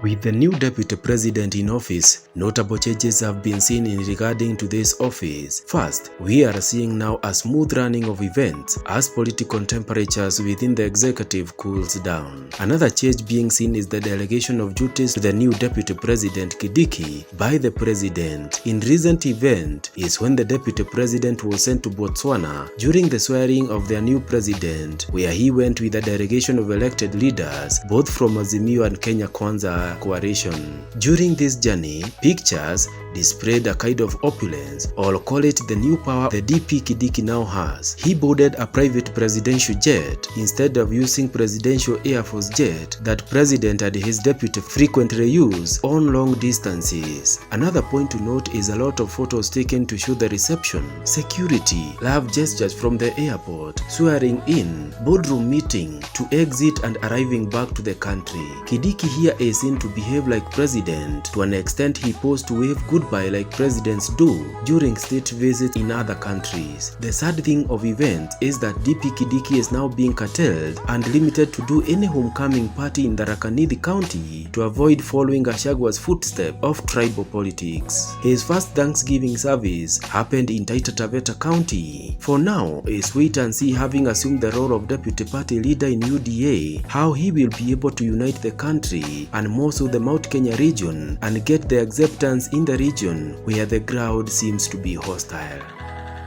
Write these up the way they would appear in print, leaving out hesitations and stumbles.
With the new deputy president in office, notable changes have been seen in regarding to this office. First, we are seeing now a smooth running of events as political temperatures within the executive cools down. Another change being seen is the delegation of duties to the new deputy president Kindiki by the president. In recent event is when the deputy president was sent to Botswana during the swearing of their new president, where he went with a delegation of elected leaders both from Azimio and Kenya Kwanza coalition. During this journey, pictures displayed a kind of opulence, or call it the new power the DP Kindiki now has. He boarded a private presidential jet instead of using presidential Air Force jet that president and his deputy frequently use on long distances. Another point to note is a lot of photos taken to show the reception, security, love gestures from the airport, swearing in, boardroom meeting, to exit and arriving back to the country. Kindiki here is seen to behave like president. To an extent, he posed to wave goodbye like presidents do during state visits in other countries. The sad thing of events is that DP Kindiki is now being curtailed and limited to do any homecoming party in the Rakanithi County to avoid following Gachagwa's footsteps of tribal politics. His first Thanksgiving service happened in Taita Taveta County. For now, is wait and see, having assumed the role of deputy party leader in UDA, how he will be able to unite the country and more so the Mount Kenya region and get the acceptance in the region where the crowd seems to be hostile.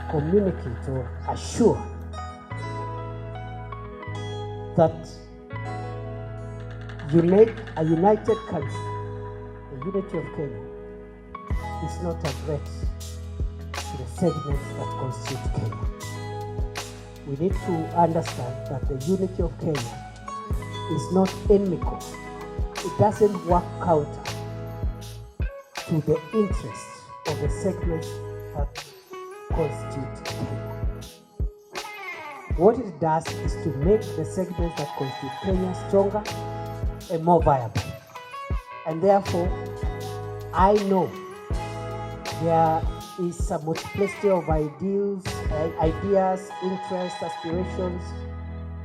Communicate or assure that a united country, the unity of Kenya, is not a threat to the segments that constitute Kenya. We need to understand that the unity of Kenya is not inimical. It doesn't work counter to the interests of the segments that constitute Kenya. What it does is to make the segments that constitute Kenya stronger and more viable. And therefore, I know there is a multiplicity of ideas, interests, aspirations,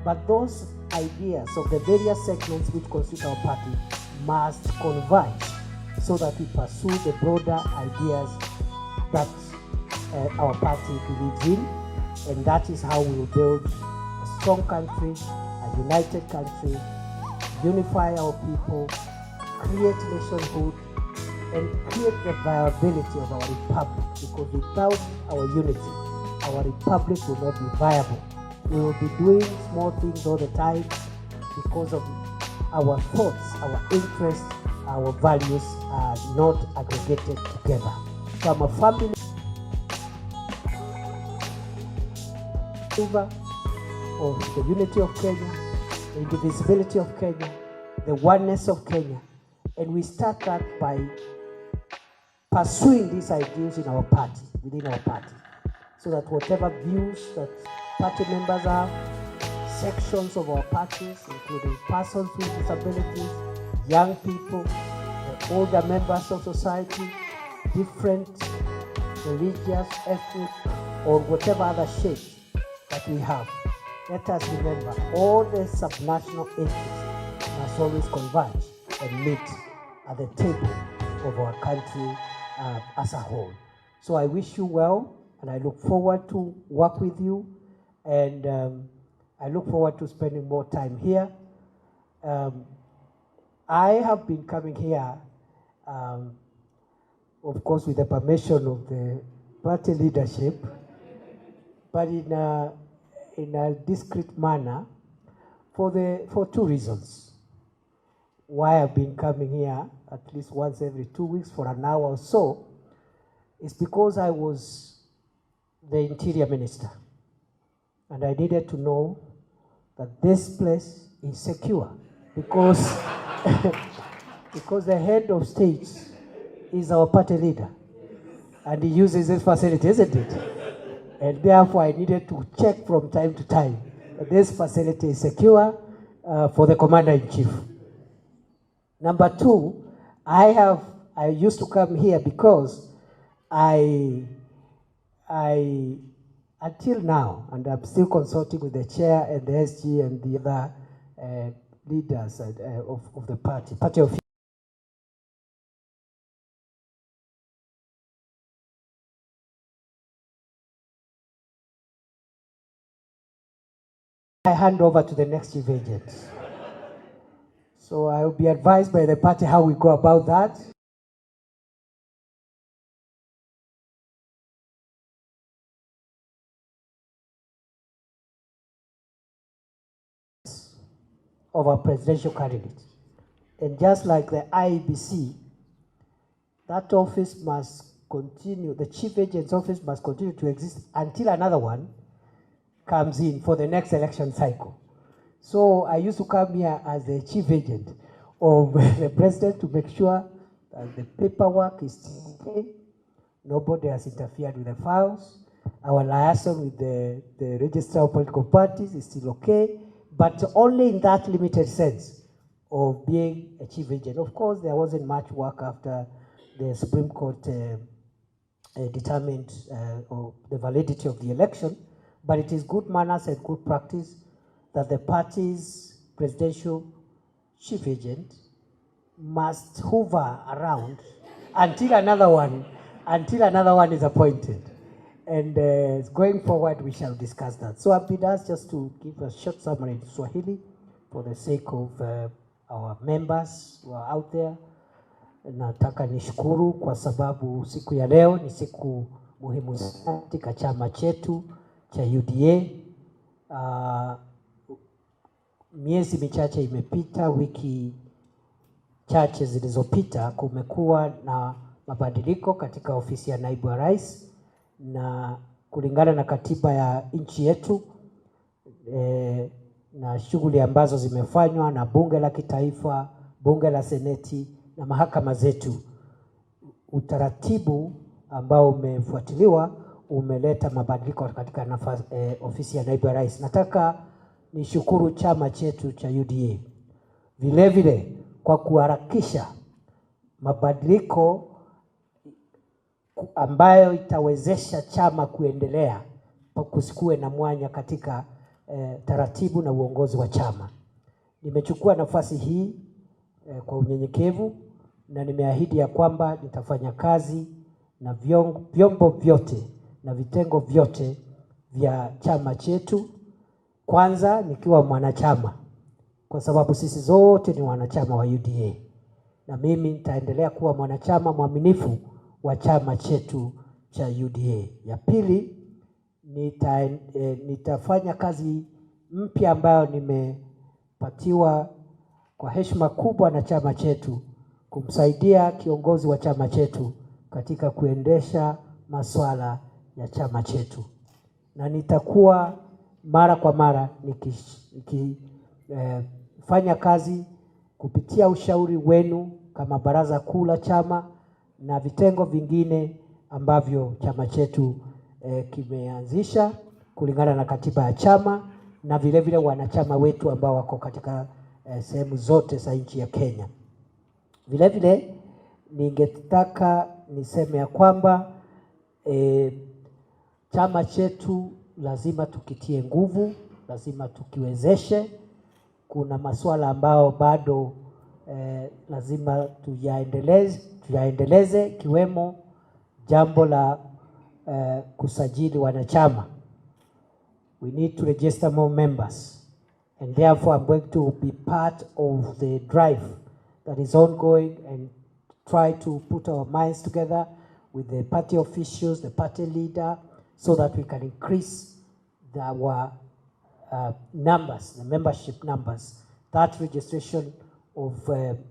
but those ideas of the various segments which constitute our party must converge so that we pursue the broader ideas that our party believes in, and that is how we will build a strong country, a united country, unify our people, create nationhood, and create the viability of our republic, because without our unity, our republic will not be viable. We will be doing small things all the time because of our thoughts, our interests, our values are not aggregated together. So I'm a family believer of the unity of Kenya, the indivisibility of Kenya, the oneness of Kenya, and we start that by pursuing these ideals in our party, within our party, so that whatever views that party members have, sections of our parties, including persons with disabilities, young people, the older members of society, different religious, ethnic, or whatever other shapes that we have. Let us remember, all the subnational interests must always converge and meet at the table of our country as a whole. So I wish you well, and I look forward to work with you, and I look forward to spending more time here. I have been coming here, of course, with the permission of the party leadership, but in a discreet manner for two reasons. Why I've been coming here at least once every 2 weeks for an hour or so is because I was the Interior Minister, and I needed to know that this place is secure, because because the head of state is our party leader, and he uses this facility, isn't it? And therefore I needed to check from time to time that this facility is secure for the Commander-in-Chief. Number two, I used to come here because I until now, and I'm still consulting with the chair and the SG and the other leaders of the party of I hand over to the next chief agent. So I will be advised by the party how we go about that. Of our presidential candidate. And just like the IEBC, that office must continue, the chief agent's office must continue to exist until another one comes in for the next election cycle. So I used to come here as the chief agent of the president to make sure that the paperwork is still okay. Nobody has interfered with the files. Our liaison with the register of political parties is still okay, but only in that limited sense of being a chief agent. Of course, there wasn't much work after the Supreme Court determined the validity of the election, but it is good manners and good practice that the party's presidential chief agent must hover around until another one is appointed. And going forward, we shall discuss that. So I've been asked just to give a short summary in Swahili for the sake of our members who are out there. Nataka nishukuru kwa sababu siku ya leo ni siku muhimu sana katika chama chetu cha UDA. Miezi michache imepita, wiki chache zilizopita, kumekuwa na mabadiliko katika ofisi ya naibu wa rais, na kulingana na katiba ya nchi yetu na shughuli ambazo zimefanywa na bunge la kitaifa, bunge la seneti na mahakama zetu, utaratibu ambao umefuatiliwa umeleta mabadiliko katika ofisi ya naibu wa rais. Nataka nishukuru chama chetu cha UDA vile vile kwa kuharakisha mabadiliko ambayo itawezesha chama kuendelea, kusikue na mwanya katika taratibu na uongozi wa chama. Nimechukua nafasi hii kwa unyenyekevu, na nimeahidi ya kwamba nitafanya kazi na vyombo vyote na vitengo vyote vya chama chetu, kwanza nikiwa mwanachama, kwa sababu sisi zote ni wanachama wa UDA, na mimi nitaendelea kuwa mwanachama mwaminifu wa chama chetu cha UDA. Ya pili, nitafanya kazi mpya ambayo nimepatiwa kwa heshima kubwa na chama chetu, kumsaidia kiongozi wa chama chetu katika kuendesha masuala ya chama chetu. Na nitakuwa mara kwa mara nikifanya kazi kupitia ushauri wenu kama baraza kuu la chama na vitengo vingine ambavyo chama chetu kimeanzisha kulingana na katiba ya chama, na vile vile wanachama wetu ambao wako katika sehemu zote za nchi ya Kenya. Vile vile ningetaka niseme ya kwamba chama chetu lazima tukitie nguvu, lazima tukiwezeshe. Kuna masuala ambao bado lazima tuyaendeleze, kiwemo jambo la kusajili wanachama. We need to register more members, and therefore I'm going to be part of the drive that is ongoing and try to put our minds together with the party officials, the party leader, so that we can increase our numbers, the membership numbers. That registration of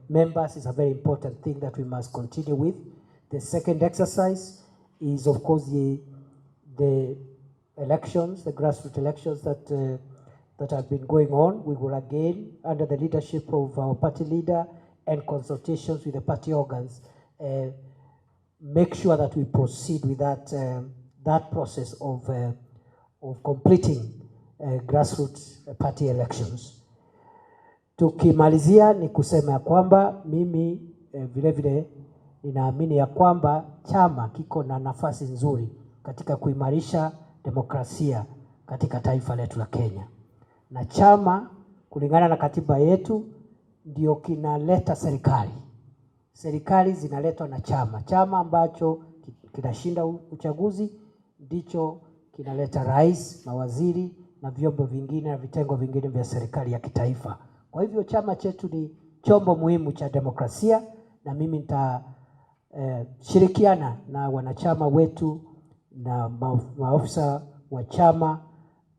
members is a very important thing that we must continue with. The second exercise is, of course, the elections, the grassroots elections that have been going on. We will again, under the leadership of our party leader and consultations with the party organs, make sure that we proceed with that process of completing grassroots party elections. Tukimalizia ni kusema ya kwamba mimi vile vile ninaamini ya kwamba chama kiko na nafasi nzuri katika kuimarisha demokrasia katika taifa letu la Kenya. Na chama kulingana na katiba yetu ndio kinaleta serikali. Serikali zinaletwa na chama. Chama ambacho kinashinda uchaguzi ndicho kinaleta rais, mawaziri na vyombo vingine na vitengo vingine vya serikali ya kitaifa. Kwa hivyo chama chetu ni chombo muhimu cha demokrasia, na mimi nitashirikiana na wanachama wetu na maafisa wa chama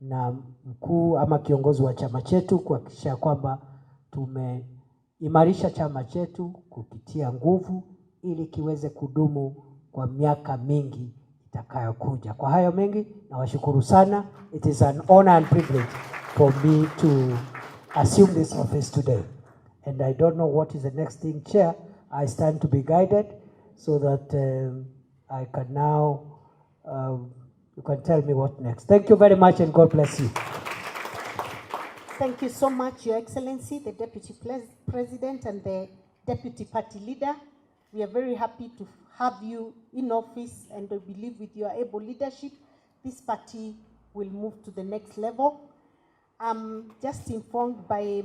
na mkuu ama kiongozi wa chama chetu kuhakikisha kwamba tumeimarisha chama chetu kukitia nguvu ili kiweze kudumu kwa miaka mingi itakayokuja. Kwa hayo mengi nawashukuru sana. It is an honor and privilege for me to assume this office today. And I don't know what is the next thing, Chair. I stand to be guided so that I can now, you can tell me what next. Thank you very much and God bless you. Thank you so much, Your Excellency, the Deputy President and the Deputy Party Leader. We are very happy to have you in office, and I believe with your able leadership, this party will move to the next level. I'm just informed by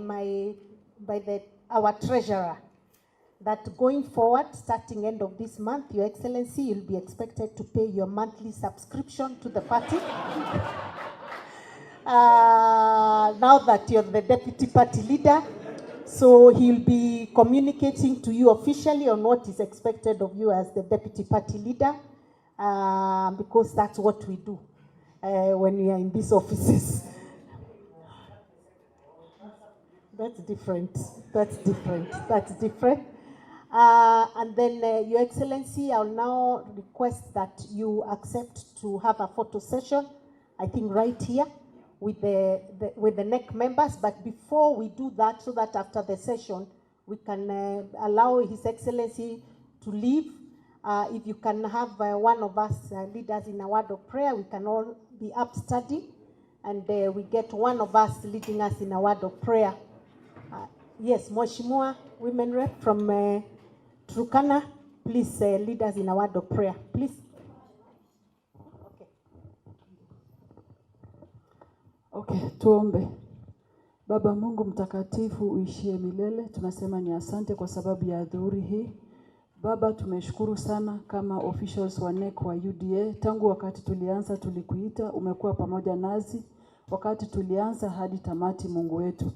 our treasurer that going forward, starting end of this month, Your Excellency, you'll be expected to pay your monthly subscription to the party. Now that you're the Deputy Party Leader, so he'll be communicating to you officially on what is expected of you as the Deputy Party Leader, because that's what we do when we are in these offices. That's different. That's different. That's different. And then, Your Excellency, I'll now request that you accept to have a photo session, I think right here, with the NEC members. But before we do that, so that after the session, we can allow His Excellency to leave. If you can have one of us leaders in a word of prayer, we can all be up studying, and we get one of us leading us in a word of prayer. Yes, Mheshimiwa Women Rep from Turkana, please lead us in a word of prayer, please. Okay, tuombe. Baba Mungu mtakatifu uishie milele, tunasema ni asante kwa sababu ya adhuhuri hii. Baba, tumeshukuru sana kama officials wa NEC wa UDA. Tangu wakati tulianza tulikuita, umekuwa pamoja nasi wakati tulianza hadi tamati. Mungu wetu,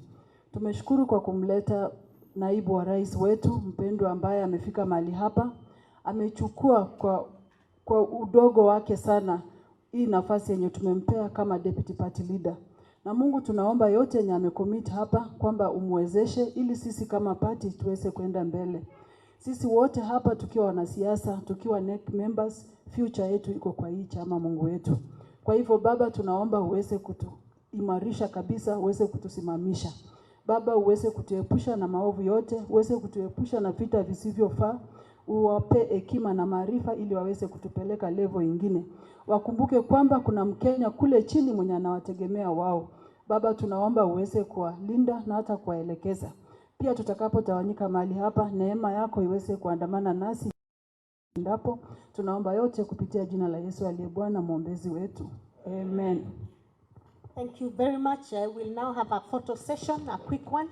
tumeshukuru kwa kumleta naibu wa rais wetu mpendwa ambaye amefika mahali hapa. Amechukua kwa udogo wake sana hii nafasi yenye tumempea kama Deputy Party Leader. Na Mungu tunaomba yote yenye amecommit hapa kwamba umwezeshe ili sisi kama party tuweze kwenda mbele. Sisi wote hapa tukiwa wanasiasa, tukiwa NEC members, future yetu iko kwa hii chama, Mungu wetu. Kwa hivyo Baba, tunaomba uweze kutuimarisha kabisa, uweze kutusimamisha. Baba, uweze kutuepusha na maovu yote, uweze kutuepusha na vita visivyofaa, uwape hekima na maarifa ili waweze kutupeleka level nyingine. Wakumbuke kwamba kuna Mkenya kule chini mwenye anawategemea wao. Baba, tunaomba uweze kuwalinda na hata kuwaelekeza. Pia tutakapotawanyika mahali hapa, neema yako iweze kuandamana nasi. Ndapo tunaomba yote kupitia jina la Yesu aliye Bwana mwombezi wetu. Amen. Thank you very much. I will now have a photo session, a quick one.